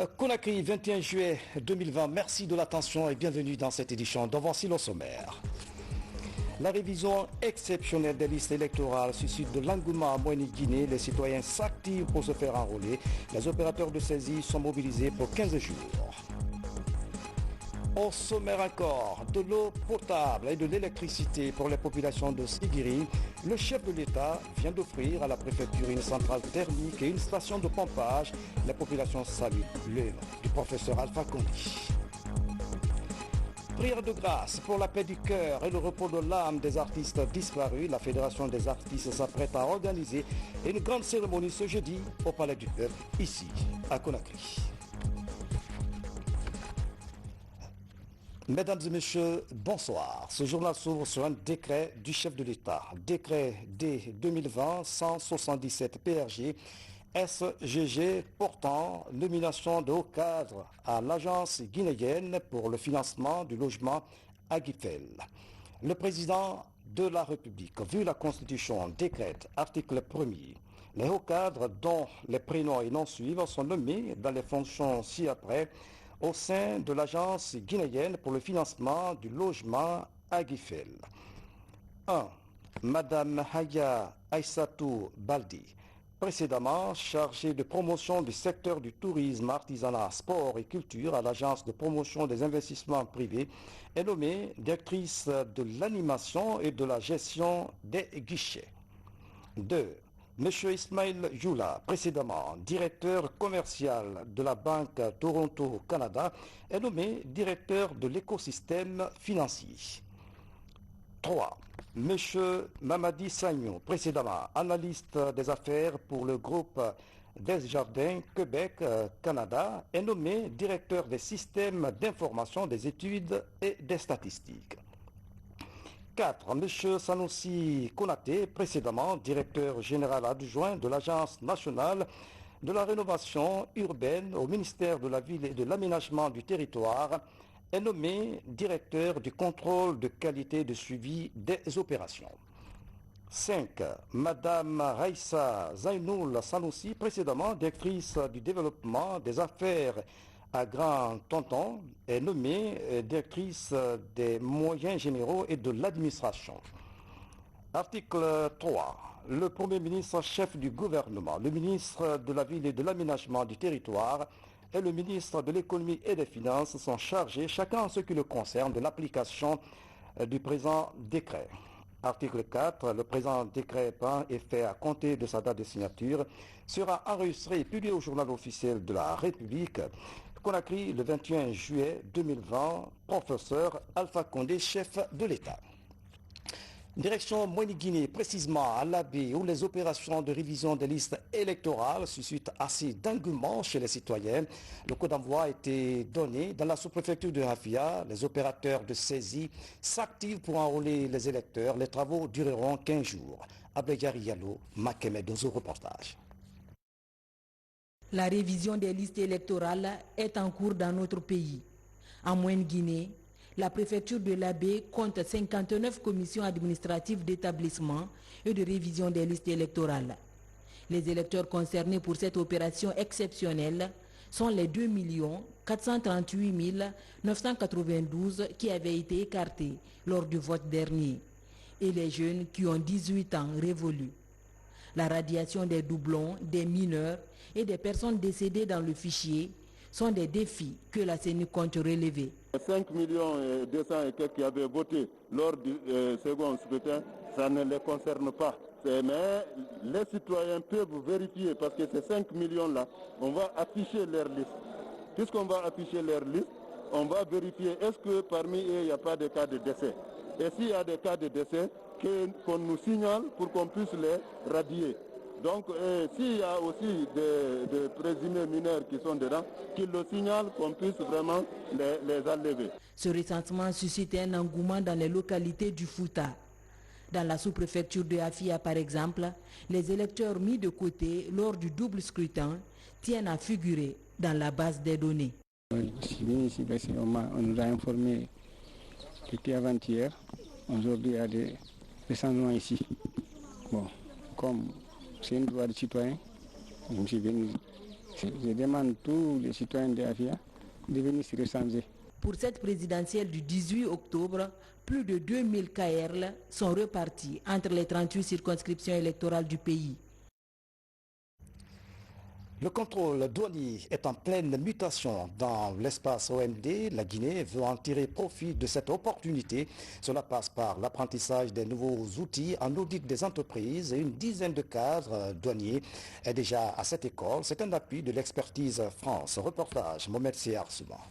Conakry, 21 juillet 2020. Merci de l'attention et bienvenue dans cette édition. Voici le sommaire. La révision exceptionnelle des listes électorales suscite de l'engouement à Moyenne-Guinée. Les citoyens s'activent pour se faire enrôler. Les opérateurs de saisie sont mobilisés pour 15 jours. Au sommaire encore, de l'eau potable et de l'électricité pour les populations de Sigiri, le chef de l'État vient d'offrir à la préfecture une centrale thermique et une station de pompage. Les populations saluent l'œuvre du professeur Alpha Condé. Prière de grâce pour la paix du cœur et le repos de l'âme des artistes disparus. La Fédération des artistes s'apprête à organiser une grande cérémonie ce jeudi au Palais du Peuple, ici, à Conakry. Mesdames et messieurs, bonsoir. Ce journal s'ouvre sur un décret du chef de l'État. Décret D 2020-177 PRG SGG portant nomination de haut cadre à l'agence guinéenne pour le financement du logement à Guifel. Le président de la République, vu la Constitution, décrète, article 1er, les hauts cadres dont les prénoms et noms suivants sont nommés dans les fonctions ci-après au sein de l'agence guinéenne pour le financement du logement à Guifel. 1. Madame Haya Aïssatou Baldi, précédemment chargée de promotion du secteur du tourisme, artisanat, sport et culture à l'agence de promotion des investissements privés, est nommée directrice de l'animation et de la gestion des guichets. 2. M. Ismail Youla, précédemment directeur commercial de la Banque Toronto Canada, est nommé directeur de l'écosystème financier. 3. M. Mamadi Sagnon, précédemment analyste des affaires pour le groupe Desjardins Québec Canada, est nommé directeur des systèmes d'information des études et des statistiques. 4. M. Sanoussi Konaté, précédemment directeur général adjoint de l'Agence nationale de la rénovation urbaine au ministère de la Ville et de l'Aménagement du territoire, est nommé directeur du contrôle de qualité et de suivi des opérations. 5. Madame Raissa Zainoul Sanoussi, précédemment directrice du développement des affaires à Grand Tonton, est nommée directrice des moyens généraux et de l'administration. Article 3. Le Premier ministre chef du gouvernement, le ministre de la Ville et de l'Aménagement du territoire et le ministre de l'Économie et des Finances sont chargés, chacun en ce qui le concerne, de l'application du présent décret. Article 4. Le présent décret prend effet à compter de sa date de signature, sera enregistré et publié au journal officiel de la République. Conakry, le 21 juillet 2020, professeur Alpha Condé, chef de l'État. Direction Moyenne-Guinée, précisément à l'Abbé, où les opérations de révision des listes électorales suscitent assez d'engouement chez les citoyens. Le coup d'envoi a été donné dans la sous-préfecture de Hafia. Les opérateurs de saisie s'activent pour enrôler les électeurs. Les travaux dureront 15 jours. Ablegari Yalo, Makeme, dans un reportage. La révision des listes électorales est en cours dans notre pays. En Moyenne-Guinée, la préfecture de l'Abbé compte 59 commissions administratives d'établissement et de révision des listes électorales. Les électeurs concernés pour cette opération exceptionnelle sont les 2 438 992 qui avaient été écartés lors du vote dernier et les jeunes qui ont 18 ans révolus. La radiation des doublons, des mineurs et des personnes décédées dans le fichier sont des défis que la CENI compte relever. 5 200 et quelques qui avaient voté lors du second scrutin, ça ne les concerne pas. Mais les citoyens peuvent vérifier parce que ces 5 millions-là, on va afficher leur liste. Puisqu'on va afficher leur liste, on va vérifier est-ce que parmi eux, il n'y a pas de cas de décès. Et s'il y a des cas de décès, qu'on nous signale pour qu'on puisse les radier. Donc s'il y a aussi des présumés mineurs qui sont dedans, qu'ils le signalent, qu'on puisse vraiment les enlever. Ce recensement suscite un engouement dans les localités du Fouta. Dans la sous-préfecture de Hafia, par exemple, les électeurs mis de côté lors du double scrutin tiennent à figurer dans la base des données. Ici, on nous a informé qu'avant-hier, aujourd'hui, il y a des changements ici. Bon, comme c'est une loi de citoyen, je me suis venu Je demande tous les citoyens de Afia de venir se rassembler. Pour cette présidentielle du 18 octobre, plus de 2000 KRL sont repartis entre les 38 circonscriptions électorales du pays. Le contrôle douanier est en pleine mutation dans l'espace OMD. La Guinée veut en tirer profit de cette opportunité. Cela passe par l'apprentissage des nouveaux outils en audit des entreprises et une dizaine de cadres douaniers est déjà à cette école. C'est un appui de l'expertise France. Reportage Mohamed Siar Souban.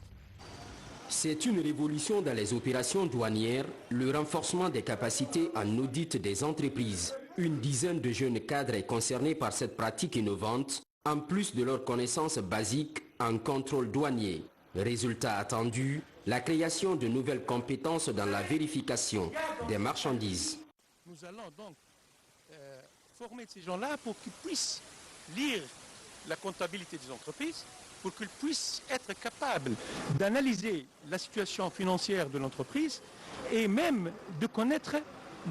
C'est une révolution dans les opérations douanières, le renforcement des capacités en audit des entreprises. Une dizaine de jeunes cadres est concernée par cette pratique innovante, en plus de leurs connaissances basiques en contrôle douanier. Résultat attendu, la création de nouvelles compétences dans la vérification des marchandises. Nous allons donc former ces gens-là pour qu'ils puissent lire la comptabilité des entreprises, pour qu'ils puissent être capables d'analyser la situation financière de l'entreprise et même de connaître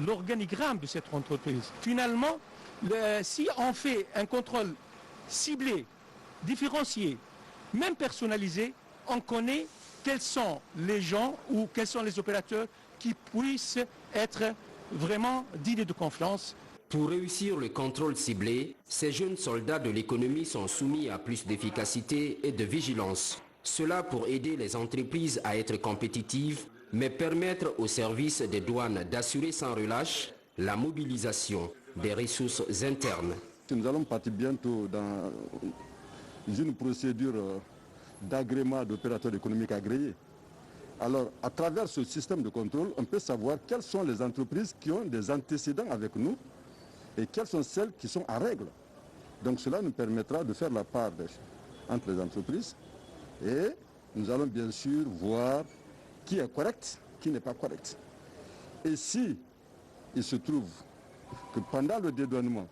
l'organigramme de cette entreprise. Finalement, si on fait un contrôle ciblé, différencié, même personnalisé, on connaît quels sont les gens ou quels sont les opérateurs qui puissent être vraiment dignes de confiance. Pour réussir le contrôle ciblé, ces jeunes soldats de l'économie sont soumis à plus d'efficacité et de vigilance. Cela pour aider les entreprises à être compétitives, mais permettre aux services des douanes d'assurer sans relâche la mobilisation des ressources internes. Nous allons partir bientôt dans une procédure d'agrément d'opérateurs économiques agréés. Alors, à travers ce système de contrôle, on peut savoir quelles sont les entreprises qui ont des antécédents avec nous et quelles sont celles qui sont à règle. Donc cela nous permettra de faire la part entre les entreprises et nous allons bien sûr voir qui est correct, qui n'est pas correct. Et si il se trouve que pendant le dédouanement,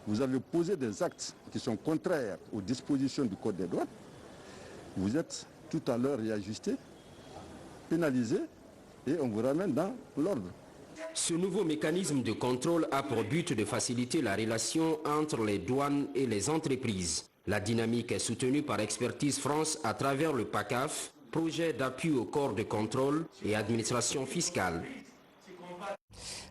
vous avez posé des actes qui sont contraires aux dispositions du Code des douanes, vous êtes tout à l'heure réajusté, pénalisé et on vous ramène dans l'ordre. Ce nouveau mécanisme de contrôle a pour but de faciliter la relation entre les douanes et les entreprises. La dynamique est soutenue par Expertise France à travers le PACAF, projet d'appui au corps de contrôle et administration fiscale.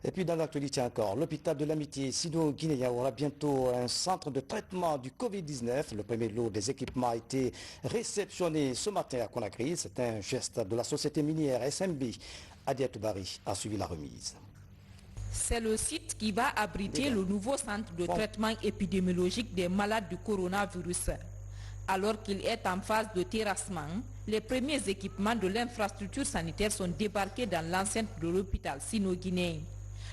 Et puis dans l'actualité encore, l'hôpital de l'Amitié sino-guinéen aura bientôt un centre de traitement du Covid-19. Le premier lot des équipements a été réceptionné ce matin à Conakry. C'est un geste de la société minière SMB. Adia Toubari a suivi la remise. C'est le site qui va abriter le nouveau centre de traitement épidémiologique des malades du coronavirus. Alors qu'il est en phase de terrassement, les premiers équipements de l'infrastructure sanitaire sont débarqués dans l'enceinte de l'hôpital sino-guinéen.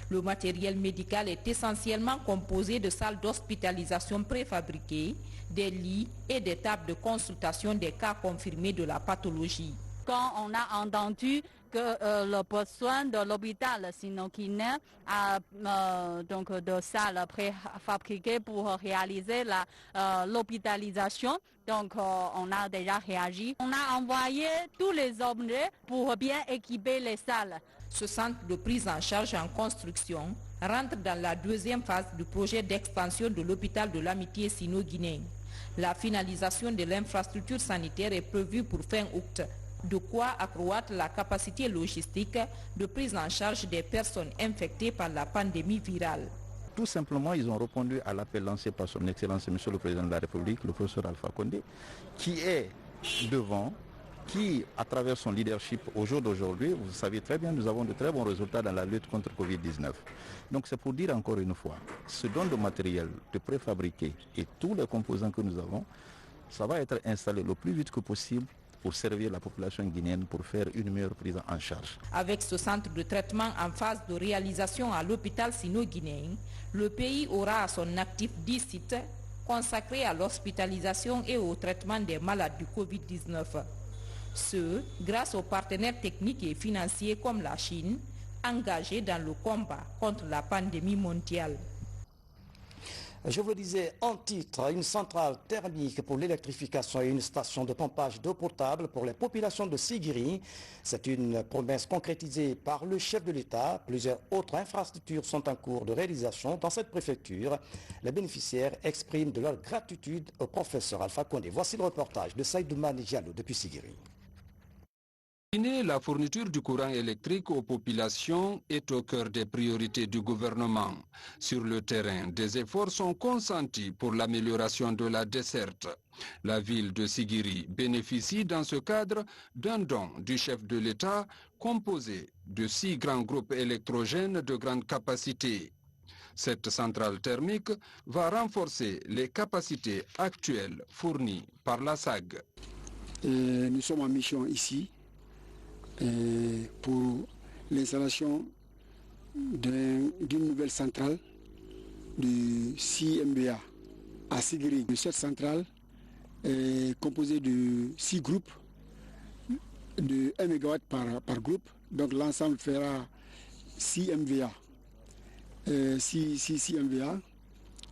Le matériel médical est essentiellement composé de salles d'hospitalisation préfabriquées, des lits et des tables de consultation des cas confirmés de la pathologie. Quand on a entendu que le besoin de l'hôpital sino-guinéen a donc de salles préfabriquées pour réaliser l'hôpitalisation, donc on a déjà réagi. On a envoyé tous les objets pour bien équiper les salles. Ce centre de prise en charge en construction rentre dans la deuxième phase du projet d'expansion de l'hôpital de l'Amitié sino-guinéen. La finalisation de l'infrastructure sanitaire est prévue pour fin août. De quoi accroître la capacité logistique de prise en charge des personnes infectées par la pandémie virale. Tout simplement, ils ont répondu à l'appel lancé par son Excellence Monsieur le Président de la République, le professeur Alpha Condé, qui est devant, qui, à travers son leadership au jour d'aujourd'hui, vous savez très bien, nous avons de très bons résultats dans la lutte contre Covid-19. Donc c'est pour dire encore une fois, ce don de matériel, de préfabriqué et tous les composants que nous avons, ça va être installé le plus vite que possible pour servir la population guinéenne, pour faire une meilleure prise en charge. Avec ce centre de traitement en phase de réalisation à l'hôpital sino-guinéen, le pays aura à son actif 10 sites consacrés à l'hospitalisation et au traitement des malades du Covid-19. Ce, grâce aux partenaires techniques et financiers comme la Chine, engagés dans le combat contre la pandémie mondiale. Je vous le disais en titre, une centrale thermique pour l'électrification et une station de pompage d'eau potable pour les populations de Sigiri. C'est une promesse concrétisée par le chef de l'État. Plusieurs autres infrastructures sont en cours de réalisation dans cette préfecture. Les bénéficiaires expriment de leur gratitude au professeur Alpha Condé. Voici le reportage de Saïdoumane Diallo depuis Sigiri. La fourniture du courant électrique aux populations est au cœur des priorités du gouvernement. Sur le terrain, des efforts sont consentis pour l'amélioration de la desserte. La ville de Sigiri bénéficie dans ce cadre d'un don du chef de l'État composé de 6 grands groupes électrogènes de grande capacité. Cette centrale thermique va renforcer les capacités actuelles fournies par la SAG. Nous sommes en mission ici pour l'installation d'une nouvelle centrale de 6 MVA à Sigiri. Cette centrale est composée de 6 groupes de 1 MW par groupe. Donc l'ensemble fera 6 MVA. 6 MVA.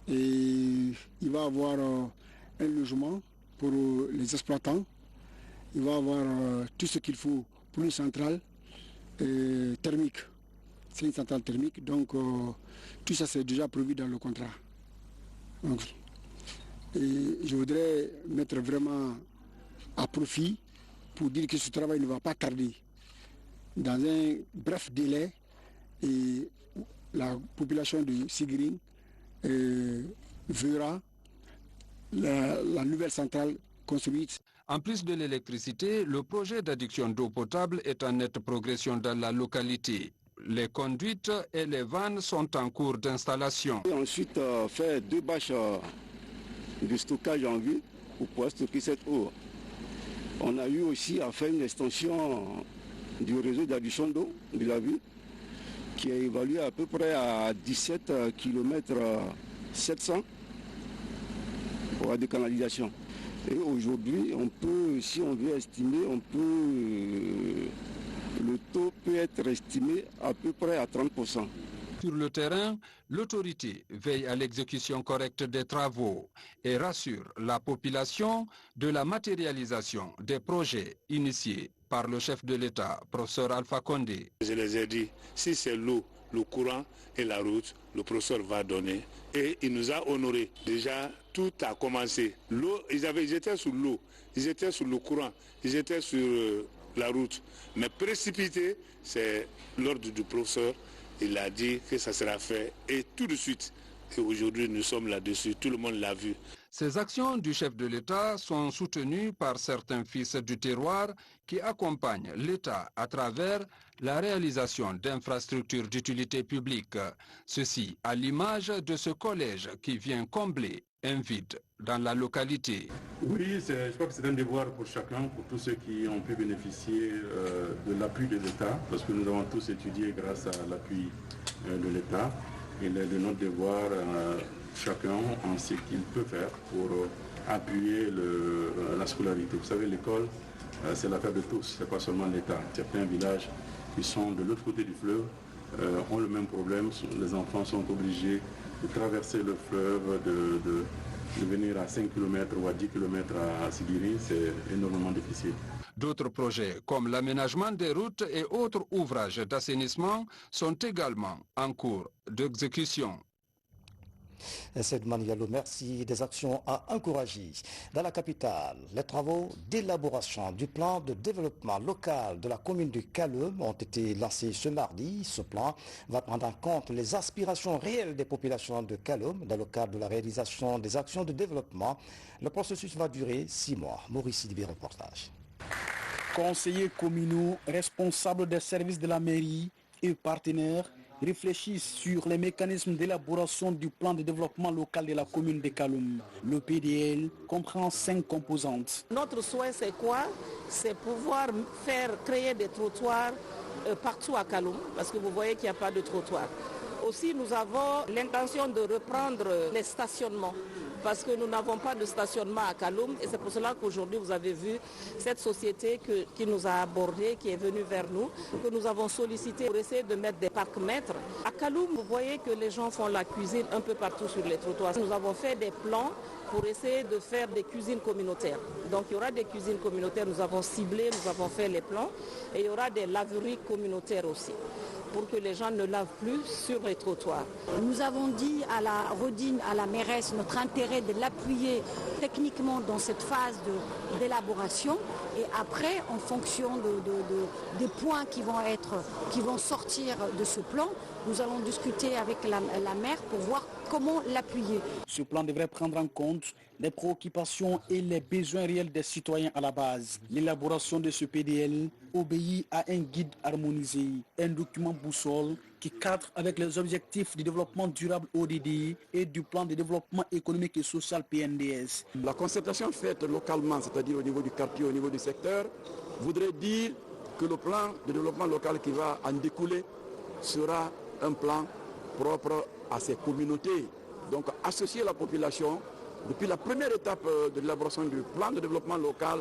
Et il va y avoir un logement pour les exploitants. Il va y avoir tout ce qu'il faut pour une centrale thermique. C'est une centrale thermique, donc tout ça c'est déjà prévu dans le contrat. Donc, je voudrais mettre vraiment à profit pour dire que ce travail ne va pas tarder. Dans un bref délai, et la population de Sigiri verra la nouvelle centrale construite. En plus de l'électricité, le projet d'adduction d'eau potable est en nette progression dans la localité. Les conduites et les vannes sont en cours d'installation. Ensuite, faire 2 bâches de stockage en vue pour pouvoir stocker cette eau. On a eu aussi à faire une extension du réseau d'adduction d'eau de la ville qui est évalué à peu près à 17 km 700 pour la décanalisation. Et aujourd'hui, on peut, si on veut estimer, le taux peut être estimé à peu près à 30%. Sur le terrain, l'autorité veille à l'exécution correcte des travaux et rassure la population de la matérialisation des projets initiés par le chef de l'État, professeur Alpha Condé. Je les ai dit, si c'est l'eau, le courant et la route, le professeur va donner. Et il nous a honorés. Déjà, tout a commencé. L'eau, ils étaient sur l'eau, ils étaient sur le courant, ils étaient sur la route. Mais précipité, c'est l'ordre du professeur. Il a dit que ça sera fait. Et tout de suite, et aujourd'hui nous sommes là-dessus, tout le monde l'a vu. Ces actions du chef de l'État sont soutenues par certains fils du terroir qui accompagnent l'État à travers la réalisation d'infrastructures d'utilité publique. Ceci à l'image de ce collège qui vient combler un vide dans la localité. Oui, je crois que c'est un devoir pour chacun, pour tous ceux qui ont pu bénéficier de l'appui de l'État, parce que nous avons tous étudié grâce à l'appui de l'État. Il est de notre devoir, chacun, en ce qu'il peut faire pour appuyer la scolarité. Vous savez, l'école, c'est l'affaire de tous, c'est pas seulement l'État. Certains villages qui sont de l'autre côté du fleuve ont le même problème. Les enfants sont obligés de traverser le fleuve, de venir à 5 km ou à 10 km à Sigiri, c'est énormément difficile. D'autres projets comme l'aménagement des routes et autres ouvrages d'assainissement sont également en cours d'exécution. Saïdoumane Diallo, merci. Des actions à encourager. Dans la capitale, les travaux d'élaboration du plan de développement local de la commune de Kaloum ont été lancés ce mardi. Ce plan va prendre en compte les aspirations réelles des populations de Kaloum dans le cadre de la réalisation des actions de développement. Le processus va durer 6 mois. Maurice Sidibé, reportage. Conseillers communaux, responsables des services de la mairie et partenaires réfléchissent sur les mécanismes d'élaboration du plan de développement local de la commune de Kaloum. Le PDL comprend 5 composantes. Notre souhait, c'est quoi? C'est pouvoir créer des trottoirs partout à Kaloum, parce que vous voyez qu'il n'y a pas de trottoir. Aussi, nous avons l'intention de reprendre les stationnements parce que nous n'avons pas de stationnement à Kaloum et c'est pour cela qu'aujourd'hui vous avez vu cette société qui nous a abordé, qui est venue vers nous, que nous avons sollicité pour essayer de mettre des parcs-mètres. À Kaloum, vous voyez que les gens font la cuisine un peu partout sur les trottoirs. Nous avons fait des plans pour essayer de faire des cuisines communautaires. Donc il y aura des cuisines communautaires, nous avons ciblé, nous avons fait les plans et il y aura des laveries communautaires aussi, pour que les gens ne lavent plus sur les trottoirs. Nous avons dit à la mairesse notre intérêt de l'appuyer techniquement dans cette phase d'élaboration et après, en fonction des points qui vont sortir de ce plan, nous allons discuter avec la maire pour voir comment l'appuyer. Ce plan devrait prendre en compte les préoccupations et les besoins réels des citoyens à la base. L'élaboration de ce PDL obéit à un guide harmonisé, un document boussole qui cadre avec les objectifs du développement durable ODD et du plan de développement économique et social PNDS. La concertation faite localement, c'est-à-dire au niveau du quartier, au niveau du secteur, voudrait dire que le plan de développement local qui va en découler sera un plan propre à ces communautés. Donc associer la population depuis la première étape de l'élaboration du plan de développement local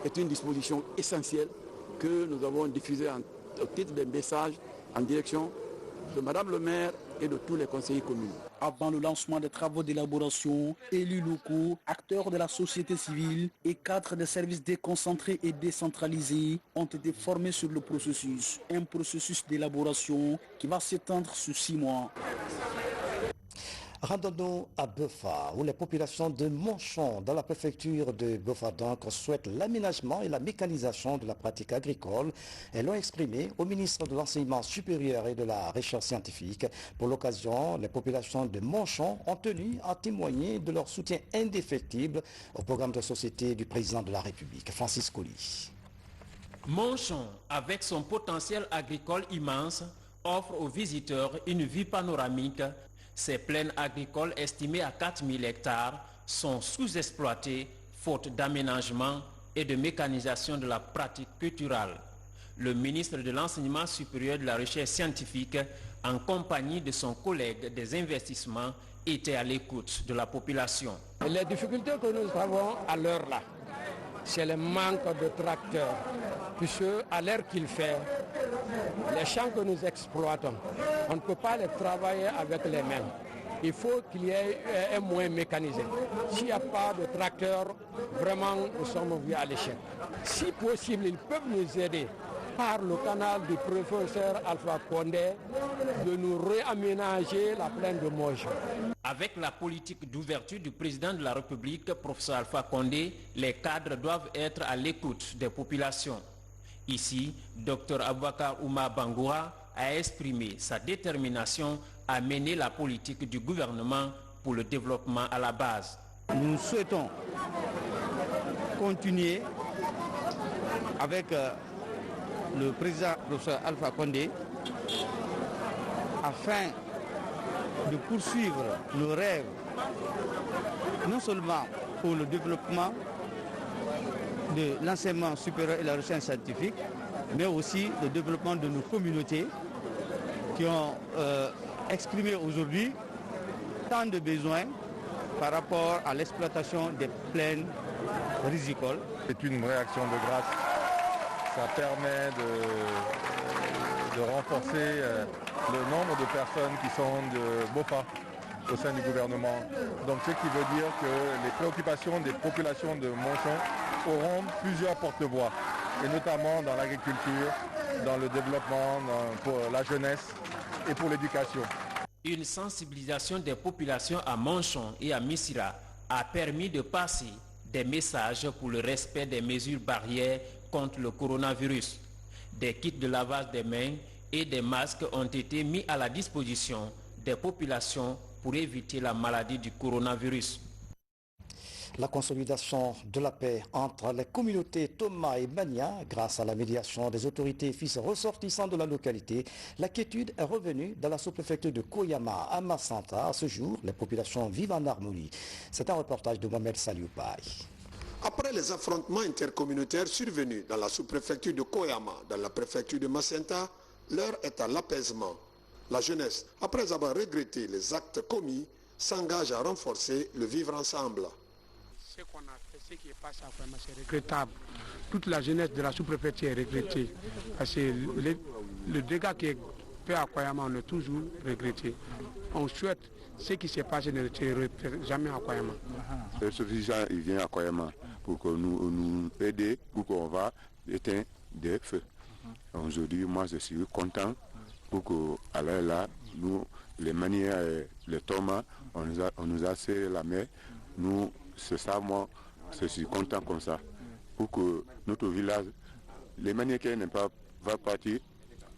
est une disposition essentielle que nous avons diffusée au titre des messages en direction de Madame le maire et de tous les conseillers communaux. Avant le lancement des travaux d'élaboration, élus locaux, acteurs de la société civile et cadres des services déconcentrés et décentralisés ont été formés sur le processus. Un processus d'élaboration qui va s'étendre sur 6 mois. Rendons-nous à Bofa, où les populations de Monchon, dans la préfecture de Bofa, donc, souhaitent l'aménagement et la mécanisation de la pratique agricole. Elles l'ont exprimé au ministre de l'Enseignement supérieur et de la Recherche scientifique. Pour l'occasion, les populations de Monchon ont tenu à témoigner de leur soutien indéfectible au programme de société du président de la République, Francis Coly. Monchon, avec son potentiel agricole immense, offre aux visiteurs une vue panoramique. Ces plaines agricoles estimées à 4000 hectares sont sous-exploitées faute d'aménagement et de mécanisation de la pratique culturelle. Le ministre de l'Enseignement supérieur et de la Recherche scientifique, en compagnie de son collègue des investissements, était à l'écoute de la population. Les difficultés que nous avons à l'heure là, c'est le manque de tracteurs, puisque à l'heure qu'il fait, les champs que nous exploitons, on ne peut pas les travailler avec les mains. Il faut qu'il y ait un moyen mécanisé. S'il n'y a pas de tracteur, vraiment nous sommes vus à l'échec. Si possible, ils peuvent nous aider par le canal du professeur Alpha Condé de nous réaménager la plaine de Monchon. Avec la politique d'ouverture du président de la République, professeur Alpha Condé, les cadres doivent être à l'écoute des populations. Ici, Dr Aboubakar Ouma Bangoura a exprimé sa détermination à mener la politique du gouvernement pour le développement à la base. Nous souhaitons continuer avec le président professeur Alpha Condé afin de poursuivre nos rêves, non seulement pour le développement de l'enseignement supérieur et de la recherche scientifique, mais aussi le développement de nos communautés qui ont exprimé aujourd'hui tant de besoins par rapport à l'exploitation des plaines rizicoles. C'est une réaction de grâce. Ça permet de renforcer le nombre de personnes qui sont de Bofa au sein du gouvernement. Donc ce qui veut dire que les préoccupations des populations de Monchon auront plusieurs porte-voix, et notamment dans l'agriculture, dans le développement, pour la jeunesse et pour l'éducation. Une sensibilisation des populations à Monchon et à Missira a permis de passer des messages pour le respect des mesures barrières contre le coronavirus. Des kits de lavage des mains et des masques ont été mis à la disposition des populations pour éviter la maladie du coronavirus. La consolidation de la paix entre les communautés Toma et Mania, grâce à la médiation des autorités et fils ressortissants de la localité, la quiétude est revenue dans la sous-préfecture de Koyama à Massanta. À ce jour, les populations vivent en harmonie. C'est un reportage de Mohamed Salioupaï. Après les affrontements intercommunautaires survenus dans la sous-préfecture de Koyama, dans la préfecture de Macenta, l'heure est à l'apaisement. La jeunesse, après avoir regretté les actes commis, s'engage à renforcer le vivre ensemble. Ce qu'on a fait, ce qui est passé à Koyama, c'est regrettable. Toute la jeunesse de la sous-préfecture est regrettée. Parce que le dégât qui est fait à Koyama, on est toujours regretté. On souhaite ce qui s'est passé ne se répète jamais à Koyama. Ce gens il vient à Koyama pour que nous aider, pour qu'on va éteindre des feux. Aujourd'hui, moi je suis content pour qu'à l'heure là, nous, les manières, les tomas, on nous a serré la main. Nous, c'est ça, moi, je suis content comme ça. Pour que notre village, les manières ne va partir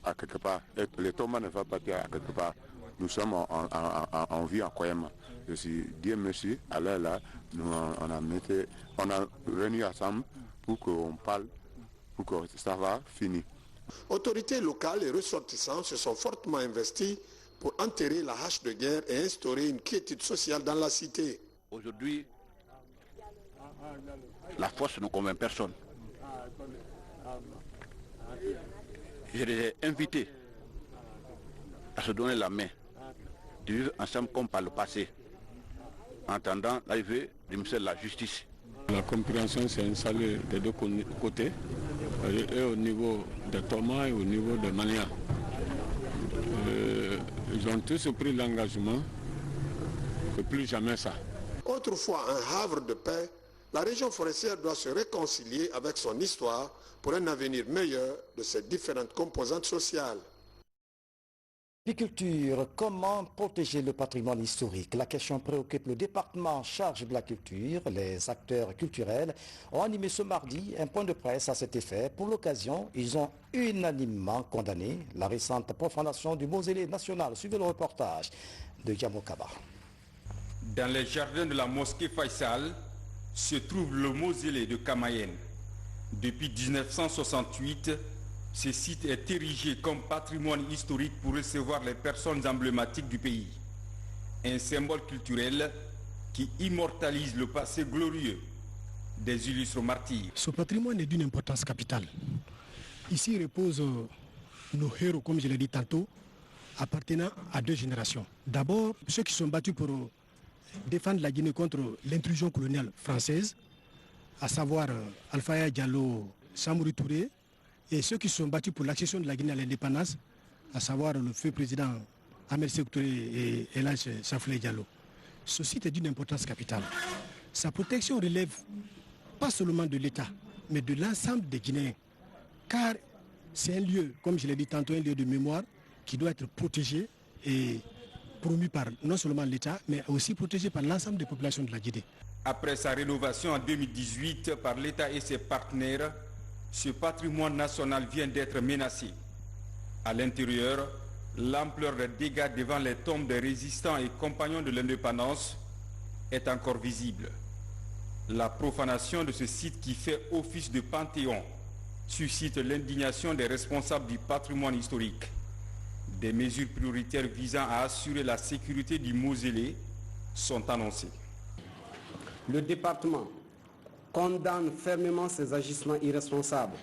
à quelque part, et les tomas ne vont partir à quelque part. Nous sommes en vie en Koyama. Je suis Dieu merci, à l'heure là, nous on a réuni ensemble pour qu'on parle, pour que ça va finir. Autorités locales et ressortissants se sont fortement investis pour enterrer la hache de guerre et instaurer une quiétude sociale dans la cité. Aujourd'hui, la force ne convainc personne. Je les ai invités à se donner la main, de vivre ensemble comme par le passé, en attendant l'arrivée du ministère de la Justice. La compréhension s'est installée des deux côtés, et au niveau des Thomas et au niveau des Manias. Ils ont tous pris l'engagement que plus jamais ça. Autrefois un havre de paix, la région forestière doit se réconcilier avec son histoire pour un avenir meilleur de ses différentes composantes sociales. L'agriculture, comment protéger le patrimoine historique? La question préoccupe le département en charge de la culture. Les acteurs culturels ont animé ce mardi un point de presse à cet effet. Pour l'occasion, ils ont unanimement condamné la récente profanation du mausolée national. Suivez le reportage de Yamokaba. Dans les jardins de la mosquée Faisal se trouve le mausolée de Kamayen. Depuis 1968, ce site est érigé comme patrimoine historique pour recevoir les personnes emblématiques du pays. Un symbole culturel qui immortalise le passé glorieux des illustres martyrs. Ce patrimoine est d'une importance capitale. Ici reposent nos héros, comme je l'ai dit tantôt, appartenant à deux générations. D'abord, ceux qui sont battus pour défendre la Guinée contre l'intrusion coloniale française, à savoir Alpha Diallo, Samori Touré, et ceux qui sont battus pour l'accession de la Guinée à l'indépendance, à savoir le feu président Ahmed Sékou Touré et Elhadj Saflé Diallo. Ce site est d'une importance capitale. Sa protection relève pas seulement de l'État, mais de l'ensemble des Guinéens. Car c'est un lieu, comme je l'ai dit tantôt, un lieu de mémoire qui doit être protégé et promu par non seulement l'État, mais aussi protégé par l'ensemble des populations de la Guinée. Après sa rénovation en 2018 par l'État et ses partenaires, ce patrimoine national vient d'être menacé. À l'intérieur, l'ampleur des dégâts devant les tombes des résistants et compagnons de l'indépendance est encore visible. La profanation de ce site qui fait office de panthéon suscite l'indignation des responsables du patrimoine historique. Des mesures prioritaires visant à assurer la sécurité du mausolée sont annoncées. Le département condamne fermement ces agissements irresponsables,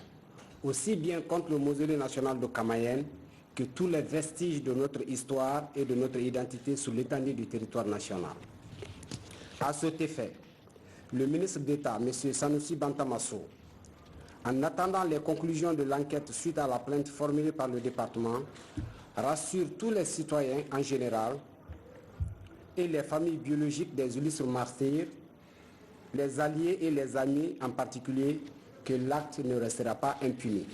aussi bien contre le mausolée national de Kamayen que tous les vestiges de notre histoire et de notre identité sur l'étendue du territoire national. À cet effet, le ministre d'État, M. Sanoussi Bantamasso, en attendant les conclusions de l'enquête suite à la plainte formulée par le département, rassure tous les citoyens en général et les familles biologiques des illustres martyrs, les alliés et les amis en particulier, que l'acte ne restera pas impuni.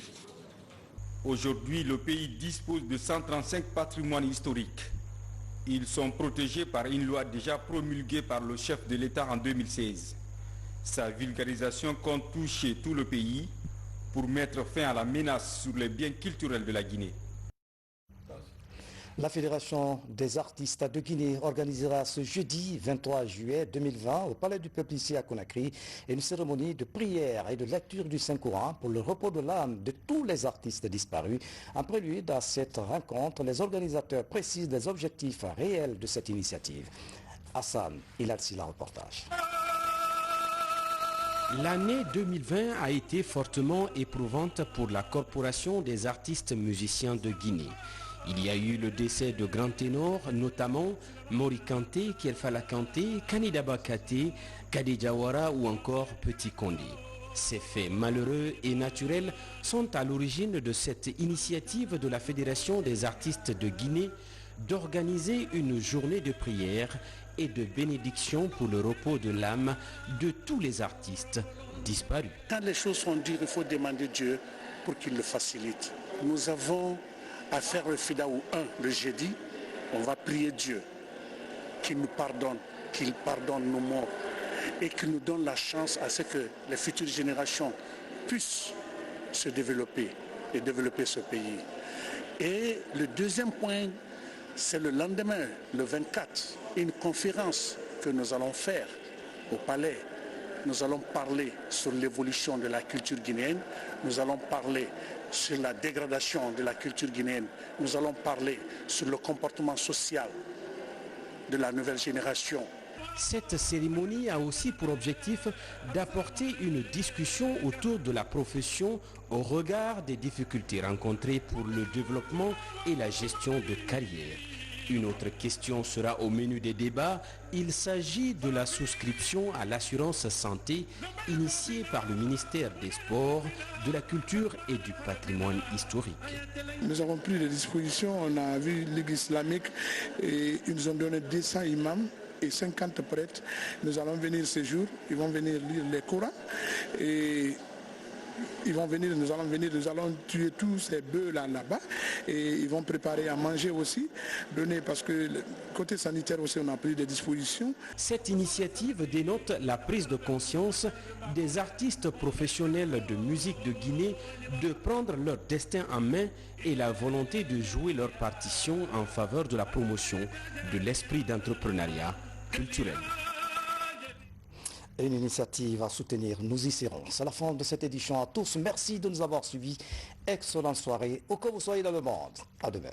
Aujourd'hui, le pays dispose de 135 patrimoines historiques. Ils sont protégés par une loi déjà promulguée par le chef de l'État en 2016. Sa vulgarisation compte toucher tout le pays pour mettre fin à la menace sur les biens culturels de la Guinée. La Fédération des artistes de Guinée organisera ce jeudi 23 juillet 2020 au Palais du Peuple ici à Conakry une cérémonie de prière et de lecture du Saint-Coran pour le repos de l'âme de tous les artistes disparus. En prélude à cette rencontre, les organisateurs précisent les objectifs réels de cette initiative. Hassan Ilalsila, reportage. L'année 2020 a été fortement éprouvante pour la Corporation des artistes musiciens de Guinée. Il y a eu le décès de grands ténors, notamment Mori Kanté, Kielfala Kanté, Kanidaba Kate, Kadi Jawara ou encore Petit Condé. Ces faits malheureux et naturels sont à l'origine de cette initiative de la Fédération des artistes de Guinée d'organiser une journée de prière et de bénédiction pour le repos de l'âme de tous les artistes disparus. Quand les choses sont dures, il faut demander Dieu pour qu'il le facilite. Nous avons à faire le Fidaou 1 le jeudi. On va prier Dieu qu'il nous pardonne, qu'il pardonne nos morts et qu'il nous donne la chance à ce que les futures générations puissent se développer et développer ce pays. Et le deuxième point, c'est le lendemain, le 24, une conférence que nous allons faire au Palais. Nous allons parler sur l'évolution de la culture guinéenne, nous allons parler sur la dégradation de la culture guinéenne, nous allons parler sur le comportement social de la nouvelle génération. Cette cérémonie a aussi pour objectif d'apporter une discussion autour de la profession au regard des difficultés rencontrées pour le développement et la gestion de carrière. Une autre question sera au menu des débats. Il s'agit de la souscription à l'assurance santé initiée par le ministère des Sports, de la Culture et du Patrimoine historique. Nous avons pris des dispositions, on a vu Ligue islamique et ils nous ont donné 200 imams et 50 prêtres. Nous allons venir ce jour, ils vont venir lire les Corans et ils vont venir, nous allons tuer tous ces bœufs là-bas et ils vont préparer à manger aussi, donner parce que côté sanitaire aussi on a pris des dispositions. Cette initiative dénote la prise de conscience des artistes professionnels de musique de Guinée de prendre leur destin en main et la volonté de jouer leur partition en faveur de la promotion de l'esprit d'entrepreneuriat culturel. Une initiative à soutenir, nous y serons. C'est la fin de cette édition à tous. Merci de nous avoir suivis. Excellente soirée, où que vous soyez dans le monde. À demain.